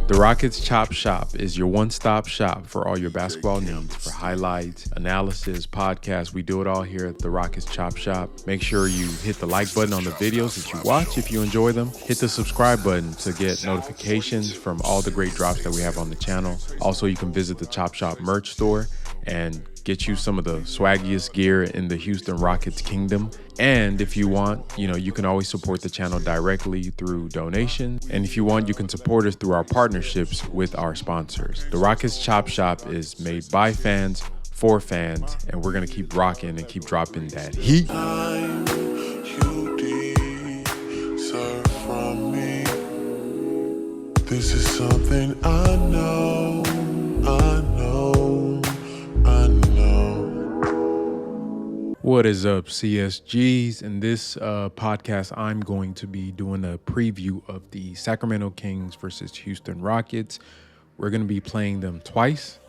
The Rockets Chop Shop is your one-stop shop for all your basketball needs, for highlights, analysis, podcasts. We do it all here at the Rockets Chop Shop. Make sure you hit the like button on the videos that you watch if you enjoy them. Hit the subscribe button to get notifications from all the great drops that we have on the channel. Also, you can visit the Chop Shop merch store and get you some of the swaggiest gear in the Houston Rockets kingdom. And if you want, you can always support the channel directly through donations. And if you want, you can support us through our partnerships with our sponsors. The Rockets Chop Shop is made by fans, for fans, and we're gonna keep rocking and keep dropping that heat. This is something I know. What is up, CSGs? In this podcast, I'm going to be doing a preview of the Sacremento Kings versus Houston Rockets. We're going to be playing them twice.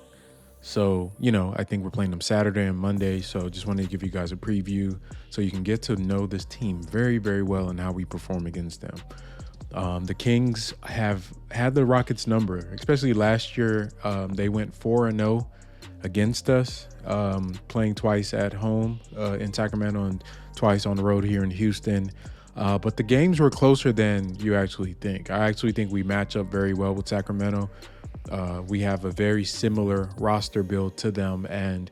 So, I think we're playing them Saturday and Monday. So just wanted to give you guys a preview so you can get to know this team very, very well and how we perform against them. The Kings have had the Rockets number, especially last year. They went 4-0 against us, playing twice at home in Sacramento and twice on the road here in Houston. But the games were closer than you actually think. I actually think we match up very well with Sacramento. We have a very similar roster build to them. And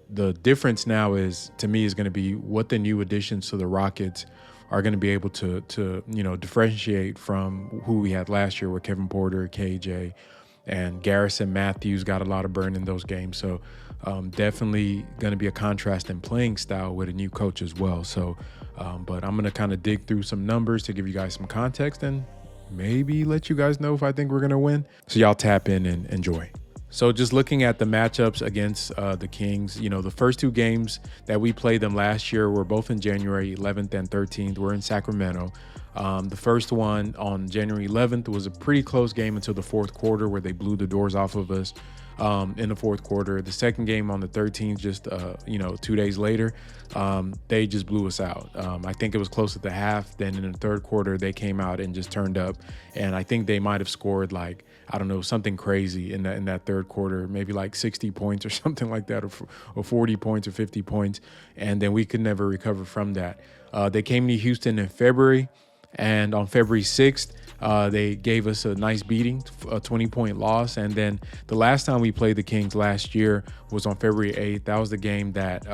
the difference now is going to be what the new additions to the Rockets are going to be able to differentiate from who we had last year with Kevin Porter, KJ, and Garrison Matthews got a lot of burn in those games. So definitely going to be a contrast in playing style with a new coach as well. So, but I'm going to kind of dig through some numbers to give you guys some context and maybe let you guys know if I think we're going to win. So y'all tap in and enjoy. So just looking at the matchups against the Kings, the first two games that we played them last year were both in January 11th and 13th. We're in Sacramento. The first one on January 11th was a pretty close game until the fourth quarter where they blew the doors off of us in the fourth quarter. The second game on the 13th, just 2 days later, they just blew us out. I think it was close at the half. Then in the third quarter, they came out and just turned up. And I think they might have scored something crazy in that third quarter, maybe like 60 points or something like that, or 40 points or 50 points. And then we could never recover from that. They came to Houston in February. And on February 6th, they gave us a nice beating, a 20-point loss. And then the last time we played the Kings last year was on February 8th. That was the game that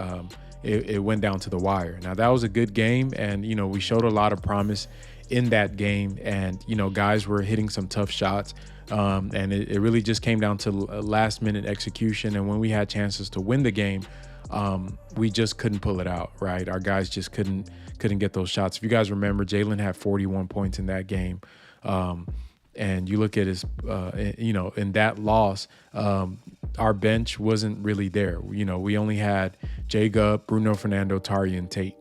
it went down to the wire. Now, that was a good game. And, we showed a lot of promise in that game. And, guys were hitting some tough shots. And it really just came down to last-minute execution. And when we had chances to win the game, we just couldn't pull it out, right? Our guys just couldn't get those shots. If you guys remember, Jalen had 41 points in that game. And you look at his, in that loss, our bench wasn't really there. We only had J-Gub, Bruno Fernando, Tari, and Tate,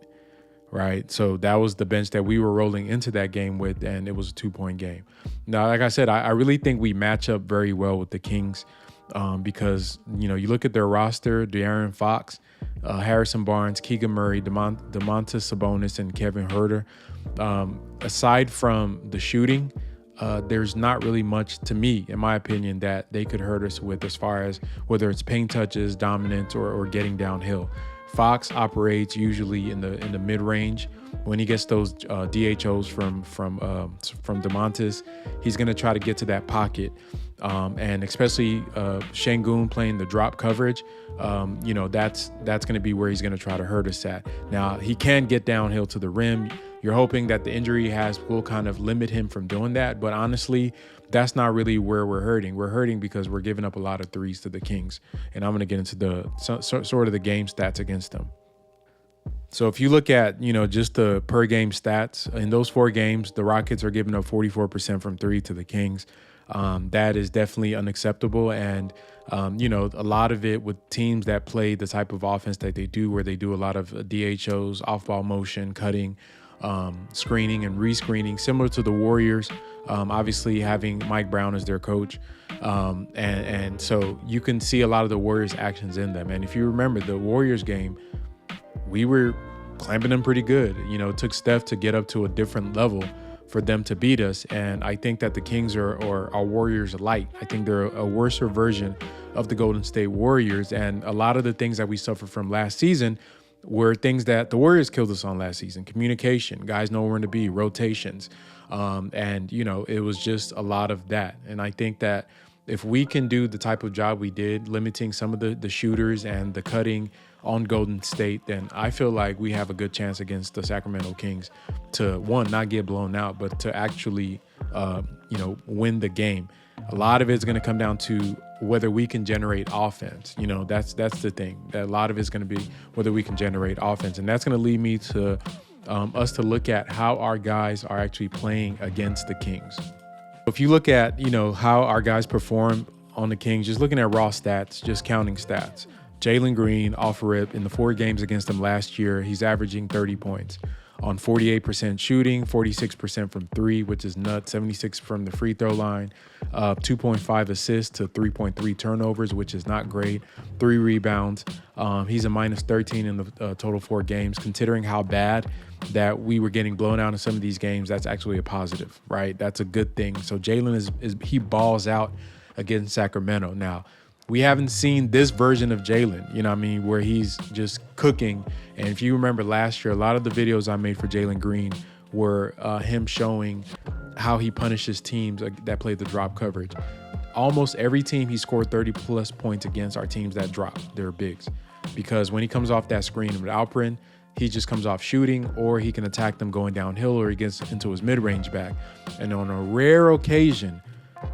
right? So that was the bench that we were rolling into that game with, and it was a 2-point game. Now, like I said, I really think we match up very well with the Kings. Because, you look at their roster, De'Aaron Fox, Harrison Barnes, Keegan Murray, Domantas Sabonis, and Kevin Huerter. Aside from the shooting, there's not really much, to me, in my opinion, that they could hurt us with as far as whether it's paint touches, dominance, or getting downhill. Fox operates usually in the mid-range. When he gets those DHOs from Domantas, he's going to try to get to that pocket. And especially Sengun playing the drop coverage, that's going to be where he's going to try to hurt us at. Now, he can get downhill to the rim. You're hoping that the injury he has will kind of limit him from doing that. But honestly, that's not really where we're hurting. We're hurting because we're giving up a lot of threes to the Kings. And I'm going to get into the sort of the game stats against them. So if you look at, just the per game stats, in those 4 games, the Rockets are giving up 44% from 3 to the Kings. That is definitely unacceptable. And, a lot of it with teams that play the type of offense that they do, where they do a lot of DHOs, off-ball motion, cutting, screening and rescreening, similar to the Warriors, obviously having Mike Brown as their coach. And so you can see a lot of the Warriors' actions in them. And if you remember the Warriors game, we were clamping them pretty good. It took Steph to get up to a different level. for them to beat us. And I think that the Kings are Warriors light. I think they're a worse version of the Golden State Warriors. And a lot of the things that we suffered from last season were things that the Warriors killed us on last season. Communication, guys know where to be, rotations. And, it was just a lot of that. And I think that if we can do the type of job we did, limiting some of the shooters and the cutting on Golden State, then I feel like we have a good chance against the Sacramento Kings to, one, not get blown out, but to actually, win the game. A lot of it's going to come down to whether we can generate offense. That's the thing. That a lot of it's going to be whether we can generate offense. And that's going to lead me to us to look at how our guys are actually playing against the Kings. If you look at, how our guys perform on the Kings, just looking at raw stats, just counting stats. Jalen Green, off rip, in the 4 games against them last year, he's averaging 30 points on 48% shooting, 46% from 3, which is nuts, 76 from the free throw line, 2.5 assists to 3.3 turnovers, which is not great, 3 rebounds. He's a minus 13 in the total 4 games. Considering how bad that we were getting blown out in some of these games, that's actually a positive, right? That's a good thing. So Jalen he balls out against Sacramento. Now, we haven't seen this version of Jalen, where he's just cooking. And if you remember last year, a lot of the videos I made for Jalen Green were him showing how he punishes teams that play the drop coverage. Almost every team he scored 30-plus points against are teams that drop their bigs. Because when he comes off that screen with Alperin, he just comes off shooting, or he can attack them going downhill, or he gets into his mid-range back. And on a rare occasion,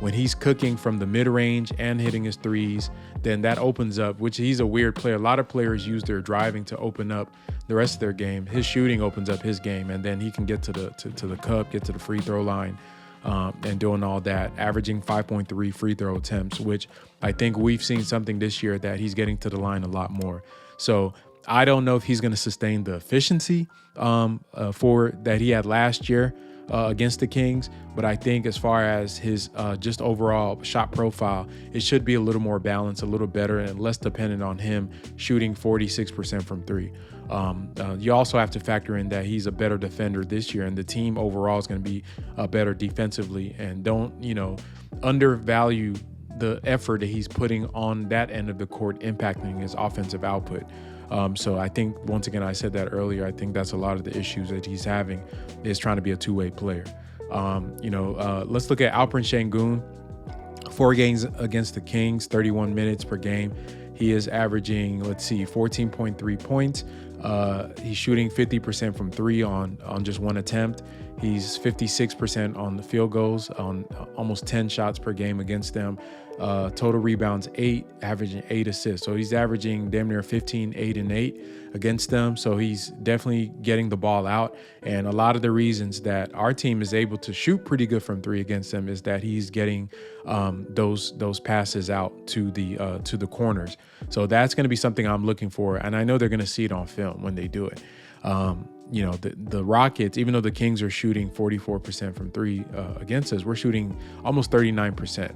when he's cooking from the mid-range and hitting his threes, then that opens up, which he's a weird player. A lot of players use their driving to open up the rest of their game. His shooting opens up his game, and then he can get to the cup, get to the free throw line, and doing all that, averaging 5.3 free throw attempts, which I think we've seen something this year that he's getting to the line a lot more. So I don't know if he's going to sustain the efficiency for that he had last year against the Kings, but I think as far as his just overall shot profile, it should be a little more balanced, a little better, and less dependent on him shooting 46% from 3. You also have to factor in that he's a better defender this year, and the team overall is going to be better defensively. And don't undervalue the effort that he's putting on that end of the court, impacting his offensive output. So I think, once again, I said that earlier, I think that's a lot of the issues that he's having, is trying to be a two-way player. Let's look at Alperin Sengun. 4 games against the Kings, 31 minutes per game. He is averaging, 14.3 points. He's shooting 50% from 3 on just 1 attempt. He's 56% on the field goals, on almost 10 shots per game against them. Total rebounds 8, averaging 8 assists. So he's averaging damn near 15, 8, and 8 against them. So he's definitely getting the ball out. And a lot of the reasons that our team is able to shoot pretty good from 3 against them is that he's getting those passes out to the corners. So that's going to be something I'm looking for. And I know they're going to see it on film when they do it. The Rockets, even though the Kings are shooting 44% from 3 against us, we're shooting almost 39%.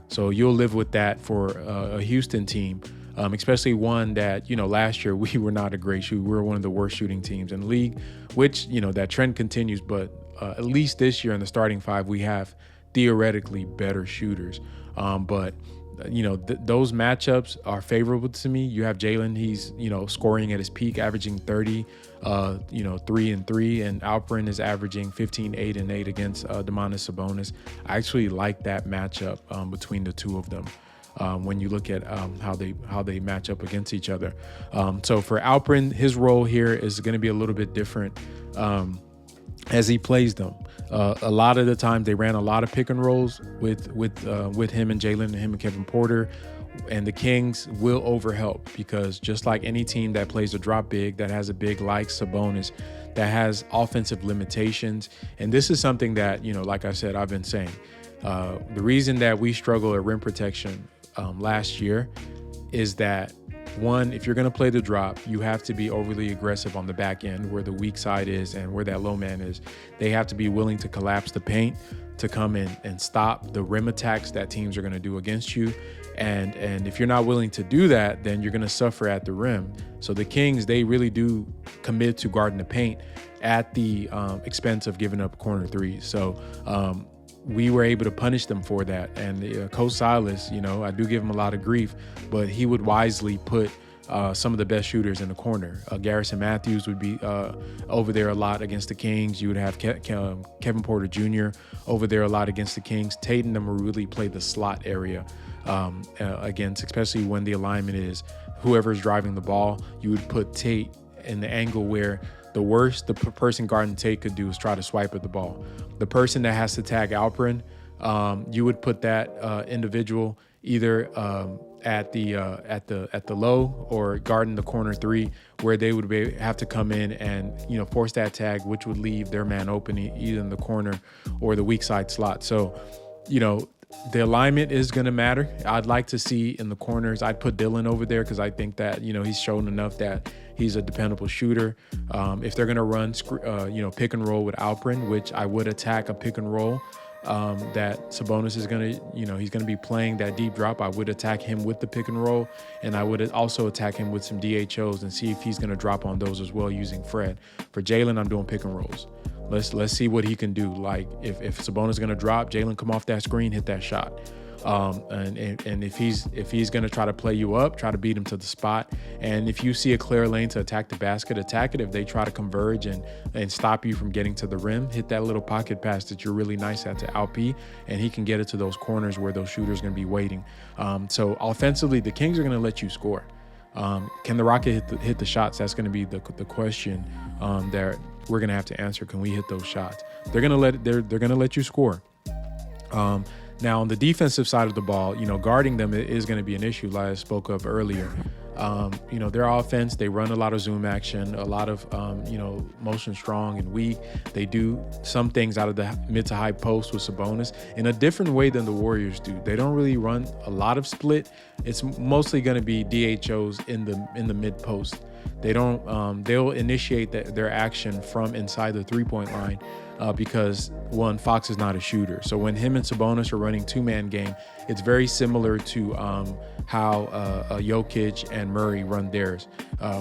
So you'll live with that for a Houston team, especially one that, last year we were not a great shooter. We were one of the worst shooting teams in the league, which, that trend continues. But at least this year in the starting 5, we have theoretically better shooters. Those matchups are favorable to me. You have Jalen, he's, scoring at his peak, averaging 30, 3 and 3, and Alperin is averaging 15, 8 and 8 against Domantas Sabonis. I actually like that matchup between the two of them when you look at how they match up against each other. So for Alperin, his role here is going to be a little bit different as he plays them. A lot of the time they ran a lot of pick and rolls with him and Jalen and him and Kevin Porter, and the Kings will overhelp, because just like any team that plays a drop big, that has a big like Sabonis, that has offensive limitations. And this is something that, like I said, I've been saying, the reason that we struggle at rim protection last year is that one, if you're going to play the drop, you have to be overly aggressive on the back end where the weak side is and where that low man is. They have to be willing to collapse the paint to come in and stop the rim attacks that teams are going to do against you. And if you're not willing to do that, then you're going to suffer at the rim. So the Kings, they really do commit to guarding the paint at the expense of giving up corner threes. So we were able to punish them for that. And Coach Silas, I do give him a lot of grief, but he would wisely put some of the best shooters in the corner. Garrison Matthews would be over there a lot against the Kings. You would have Kevin Porter Jr. over there a lot against the Kings. Tate and them will really play the slot area against, especially when the alignment is whoever's driving the ball. You would put Tate in the angle where the worst the person guarding Tate could do is try to swipe at the ball. The person that has to tag Alperin, you would put that individual either at the low or guarding the corner three, where they would have to come in and force that tag, which would leave their man open either in the corner or the weak side slot. So the alignment is going to matter. I'd like to see in the corners, I'd put Dylan over there because I think that he's shown enough that he's a dependable shooter. If they're going to run pick and roll with Alperin, which I would attack a pick and roll that Sabonis is going to, he's going to be playing that deep drop. I would attack him with the pick and roll, and I would also attack him with some DHOs and see if he's going to drop on those as well using Fred. For Jalen, I'm doing pick and rolls. Let's see what he can do. Like if Sabonis is going to drop, Jalen come off that screen, hit that shot. And if he's going to try to play you up, try to beat him to the spot. And if you see a clear lane to attack the basket, attack it. If they try to converge and stop you from getting to the rim, hit that little pocket pass that you're really nice at to Alp, and he can get it to those corners where those shooters are going to be waiting. So offensively, the Kings are going to let you score. Can the Rocket hit the shots? That's going to be the question that we're going to have to answer. Can we hit those shots? They're going to let you score. Now, on the defensive side of the ball, guarding them is going to be an issue, like I spoke of earlier. Their offense, they run a lot of zoom action, a lot of, motion strong and weak. They do some things out of the mid to high post with Sabonis in a different way than the Warriors do. They don't really run a lot of split. It's mostly going to be DHOs in the mid post. They don't. They'll initiate their action from inside the 3-point line because one, Fox is not a shooter. So when him and Sabonis are running two-man game, it's very similar to how Jokic and Murray run theirs.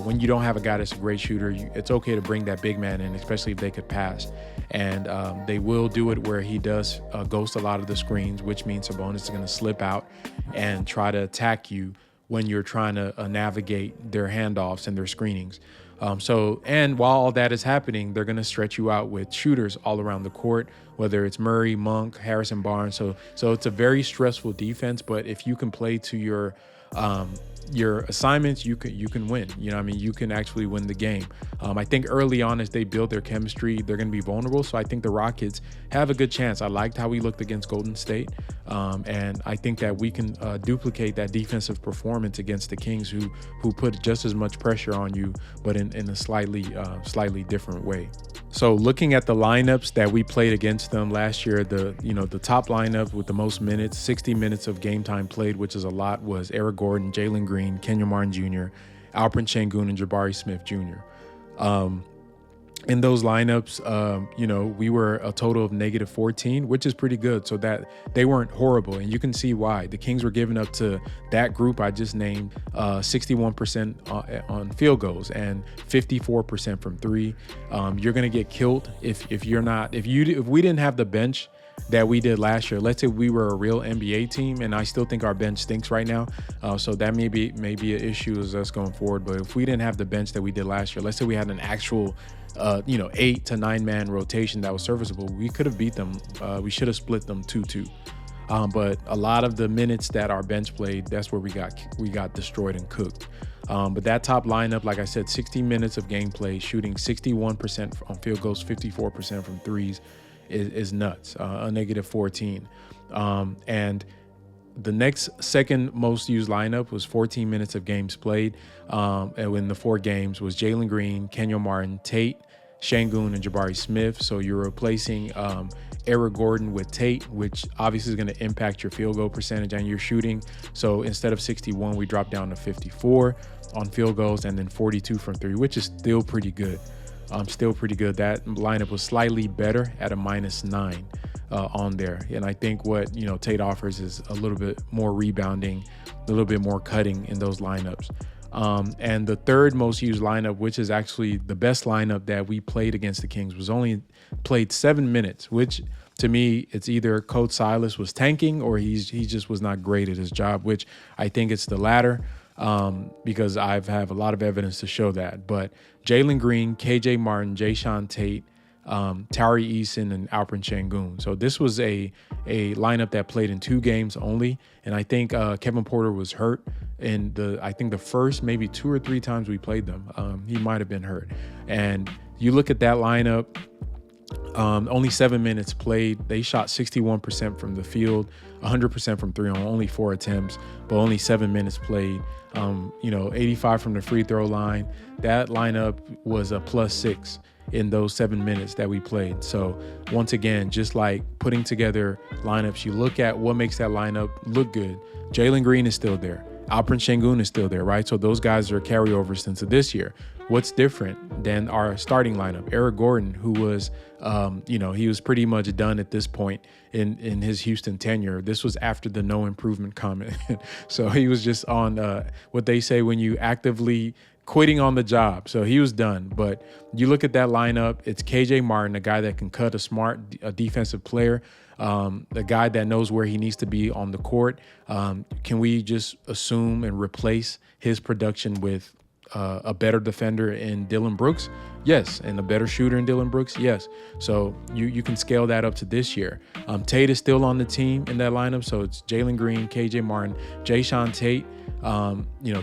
When you don't have a guy that's a great shooter, it's okay to bring that big man in, especially if they could pass. And they will do it where he does ghost a lot of the screens, which means Sabonis is going to slip out and try to attack you when you're trying to navigate their handoffs and their screenings. And while all that is happening, they're going to stretch you out with shooters all around the court, whether it's Murray, Monk, Harrison Barnes. So it's a very stressful defense, but if you can play to your assignments, you can win. You can actually win the game. I think early on, as they build their chemistry, they're going to be vulnerable. So I think the Rockets have a good chance. I liked how we looked against Golden State. And I think that we can duplicate that defensive performance against the Kings, who put just as much pressure on you, but in a slightly different way. So looking at the lineups that we played against them last year, the top lineup with the most minutes, 60 minutes of game time played, which is a lot, was Eric Gordon, Jalen Green, Kenyon Martin Jr., Alperin Sengun, and Jabari Smith Jr. In those lineups, we were a total of -14, which is pretty good. So that they weren't horrible, and you can see why. The Kings were giving up to that group I just named 61% on field goals and 54% from three. You're gonna get killed if we didn't have the bench that we did last year. Let's say we were a real NBA team, and I still think our bench stinks right now. So that may be an issue as us going forward. But if we didn't have the bench that we did last year, let's say we had an actual 8 to 9 man rotation that was serviceable, we could have beat them. We should have split them 2-2. But a lot of the minutes that our bench played, that's where we got destroyed and cooked. But that top lineup, like I said, 60 minutes of gameplay, shooting 61% on field goals, 54% from threes, is nuts. A -14. And the second most used lineup was 14 minutes of games played. And in the 4 games was Jalen Green, Kenyon Martin, Tate, Sengun and Jabari Smith. So you're replacing Eric Gordon with Tate, which obviously is going to impact your field goal percentage and your shooting. So instead of 61, we dropped down to 54 on field goals and then 42 from three, which is still pretty good. Still pretty good. That lineup was slightly better at a -9 on there. And I think what, Tate offers is a little bit more rebounding, a little bit more cutting in those lineups. And the third most used lineup, which is actually the best lineup that we played against the Kings, was only played 7 minutes, which to me, it's either Coach Silas was tanking or he just was not great at his job, which I think it's the latter. Because I have a lot of evidence to show that. But Jalen Green, KJ Martin, Jayshawn Tate, Tari Eason, and Alperen Sengun. So this was a lineup that played in 2 games only. And I think Kevin Porter was hurt in the first maybe 2 or 3 times we played them. He might have been hurt. And you look at that lineup, only 7 minutes played. They shot 61% from the field, 100% from three on only 4 attempts, but only 7 minutes played. 85 from the free throw line. That lineup was a +6 in those 7 minutes that we played. So once again, just like putting together lineups, you look at what makes that lineup look good. Jalen Green is still there. Alperen Sengun is still there, right? So those guys are carryovers into this year. What's different than our starting lineup? Eric Gordon, who was, he was pretty much done at this point in his Houston tenure. This was after the no improvement comment. So he was just on what they say when you actively quitting on the job. So he was done. But you look at that lineup, it's KJ Martin, a guy that can cut, a defensive player, the guy that knows where he needs to be on the court. Can we just assume and replace his production with a better defender in Dillon Brooks? Yes. And a better shooter in Dillon Brooks? Yes. So you can scale that up to this year. Tate is still on the team in that lineup. So it's Jalen Green, KJ Martin, Jayshawn Tate.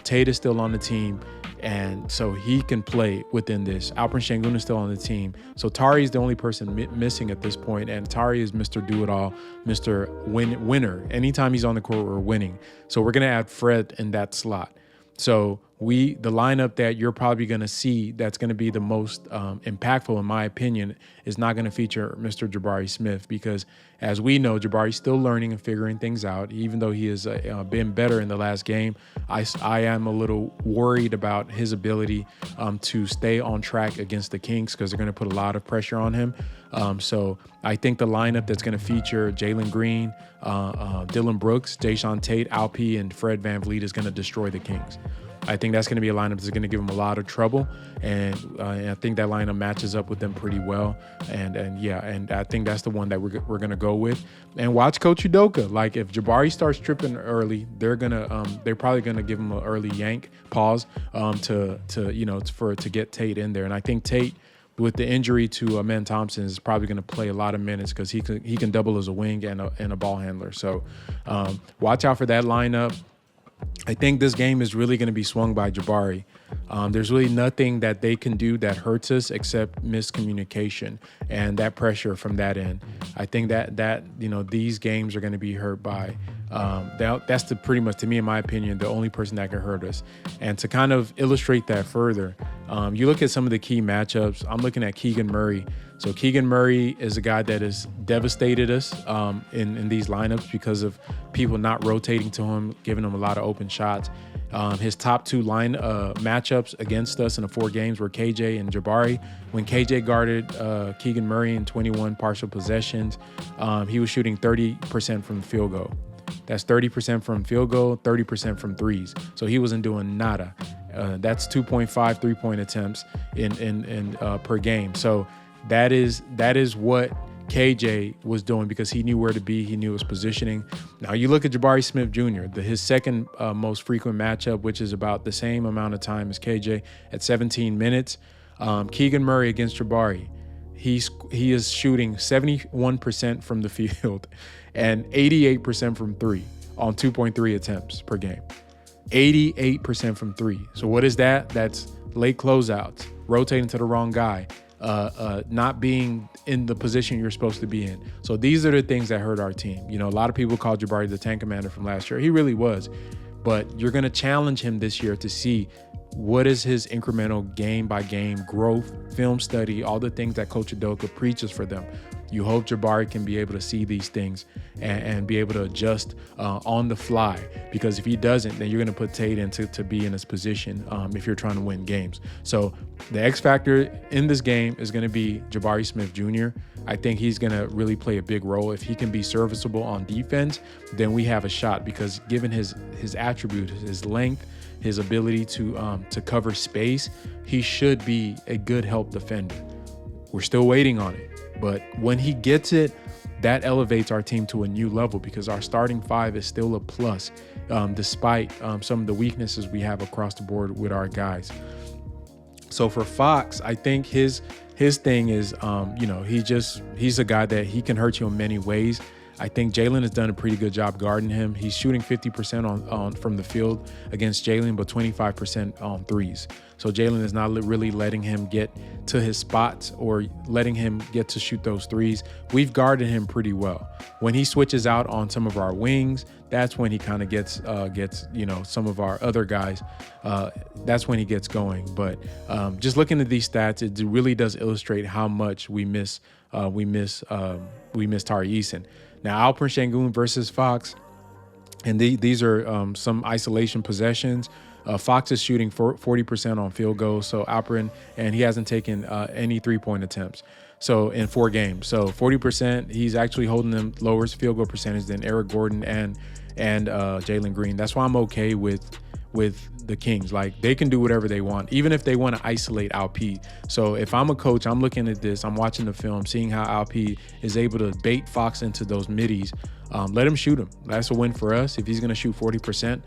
Tate is still on the team. And so he can play within this. Alperen Sengun is still on the team. So Tari is the only person missing at this point. And Tari is Mr. Do-It-All, Mr. Winner. Anytime he's on the court, we're winning. So we're going to add Fred in that slot. So the lineup that you're probably going to see that's going to be the most impactful, in my opinion, is not going to feature Mr. Jabari Smith, because as we know, Jabari's still learning and figuring things out. Even though he has been better in the last game, I am a little worried about his ability to stay on track against the Kings, because they're going to put a lot of pressure on him. So I think the lineup that's going to feature Jalen Green, Dillon Brooks, Jayshawn Tate, Alpi, and Fred VanVleet is going to destroy the Kings. I think that's going to be a lineup that's going to give them a lot of trouble, and I think that lineup matches up with them pretty well. And I think that's the one that we're going to go with. And watch Coach Udoka. Like, if Jabari starts tripping early, they're probably going to give him an early pause to get Tate in there. And I think Tate, with the injury to Amen Thompson, is probably going to play a lot of minutes, because he can double as a wing and a ball handler. So watch out for that lineup. I think this game is really going to be swung by Jabari. There's really nothing that they can do that hurts us except miscommunication and that pressure from that end. I think that these games are going to be hurt by that's pretty much, to me, in my opinion, the only person that can hurt us. And to kind of illustrate that further, you look at some of the key matchups. I'm looking at Keegan Murray. So Keegan Murray is a guy that has devastated us in these lineups because of people not rotating to him, giving him a lot of open shots. His top 2 matchups against us in the 4 games were KJ and Jabari. When KJ guarded Keegan Murray in 21 partial possessions, he was shooting 30% from the field goal. That's 30% from field goal, 30% from threes. So he wasn't doing nada. That's 2.5 3-point attempts in per game. So that is what KJ was doing, because he knew where to be. He knew his positioning. Now you look at Jabari Smith Jr., his second most frequent matchup, which is about the same amount of time as KJ at 17 minutes. Keegan Murray against Jabari, he is shooting 71% from the field and 88% from three on 2.3 attempts per game. 88% from three. So what is that? That's late closeouts, rotating to the wrong guy, not being in the position you're supposed to be in. So these are the things that hurt our team. A lot of people call Jabari the tank commander from last year. He really was. But you're going to challenge him this year to see what is his incremental game by game growth, film study, all the things that Coach Udoka preaches for them. You hope Jabari can be able to see these things and be able to adjust on the fly, because if he doesn't, then you're going to put Tate into to be in his position if you're trying to win games. So the X factor in this game is going to be Jabari Smith Jr. I think he's going to really play a big role. If he can be serviceable on defense, then we have a shot, because given his attribute, his length, his ability to cover space, he should be a good help defender. We're still waiting on it. But when he gets it, that elevates our team to a new level, because our starting five is still a plus, despite some of the weaknesses we have across the board with our guys. So for Fox, I think his thing is, he's a guy that he can hurt you in many ways. I think Jalen has done a pretty good job guarding him. He's shooting 50% on from the field against Jalen, but 25% on threes. So Jalen is not really letting him get to his spots or letting him get to shoot those threes. We've guarded him pretty well. When he switches out on some of our wings, that's when he kind of gets some of our other guys. That's when he gets going. But just looking at these stats, it really does illustrate how much we miss Tari Eason. Now, Alperen Sengun versus Fox, and these are some isolation possessions. Fox is shooting 40% on field goals, so Alperen, and he hasn't taken any three-point attempts. So in 4 games, so 40%, he's actually holding them lower field goal percentage than Eric Gordon and Jalen Green. That's why I'm okay with the Kings. Like, they can do whatever they want, even if they want to isolate Alp. So if I'm a coach, I'm looking at this, I'm watching the film, seeing how Alp is able to bait Fox into those middies. Let him shoot him. That's a win for us. If he's going to shoot 40%,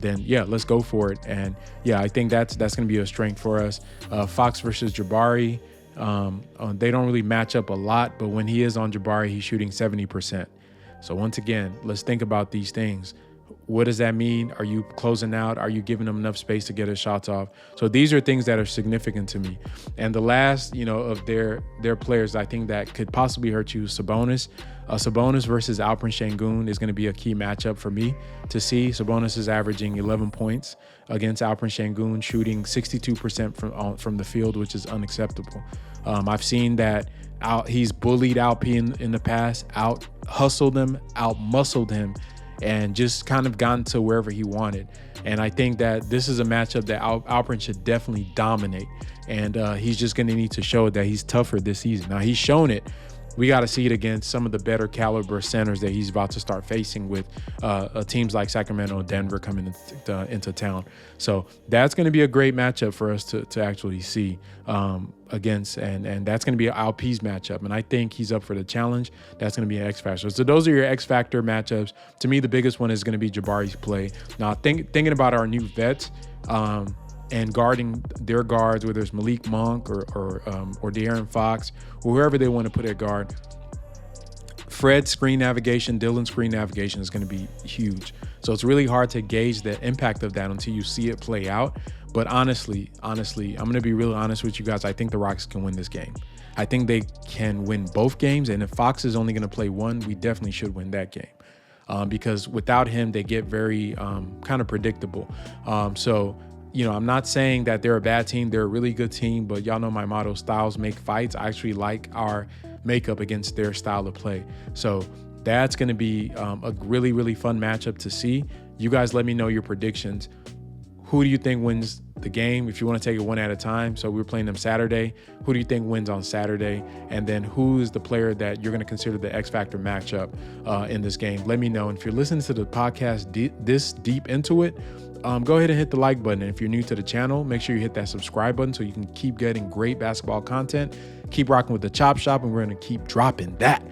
then yeah, let's go for it. And yeah, I think that's going to be a strength for us. Fox versus Jabari, they don't really match up a lot, but when he is on Jabari, he's shooting 70%. So once again, let's think about these things. What does that mean? Are you closing out? Are you giving him enough space to get his shots off? So these are things that are significant to me. And the last, of their players, I think that could possibly hurt you, Sabonis. Sabonis versus Alperen Sengun is going to be a key matchup for me to see. Sabonis is averaging 11 points against Alperen Sengun, shooting 62% from the field, which is unacceptable. I've seen that he's bullied Alp in the past, out-hustled him, out-muscled him, and just kind of gotten to wherever he wanted. And I think that this is a matchup that Alperen should definitely dominate. And he's just going to need to show that he's tougher this season. Now, he's shown it. We got to see it against some of the better caliber centers that he's about to start facing with teams like Sacramento and Denver coming into town. So that's going to be a great matchup for us to actually see against, and that's going to be an Alp's matchup. And I think he's up for the challenge. That's going to be an X factor. So those are your X factor matchups. To me, the biggest one is going to be Jabari's play. Now, thinking about our new vets, and guarding their guards, whether it's Malik Monk or De'Aaron Fox or whoever they want to put at guard. Fred's screen navigation, Dylan's screen navigation is going to be huge. So it's really hard to gauge the impact of that until you see it play out. But honestly, I'm going to be real honest with you guys. I think the Rockets can win this game. I think they can win both games. And if Fox is only going to play one, we definitely should win that game. Because without him, they get very kind of predictable. I'm not saying that they're a bad team. They're a really good team, but y'all know my motto, styles make fights. I actually like our makeup against their style of play. So that's going to be a really, really fun matchup to see. You guys let me know your predictions. Who do you think wins the game? If you want to take it one at a time. So we're playing them Saturday. Who do you think wins on Saturday? And then who is the player that you're going to consider the X Factor matchup in this game? Let me know. And if you're listening to the podcast this deep into it, go ahead and hit the like button. And if you're new to the channel, make sure you hit that subscribe button so you can keep getting great basketball content. Keep rocking with the Chop Shop, and we're going to keep dropping that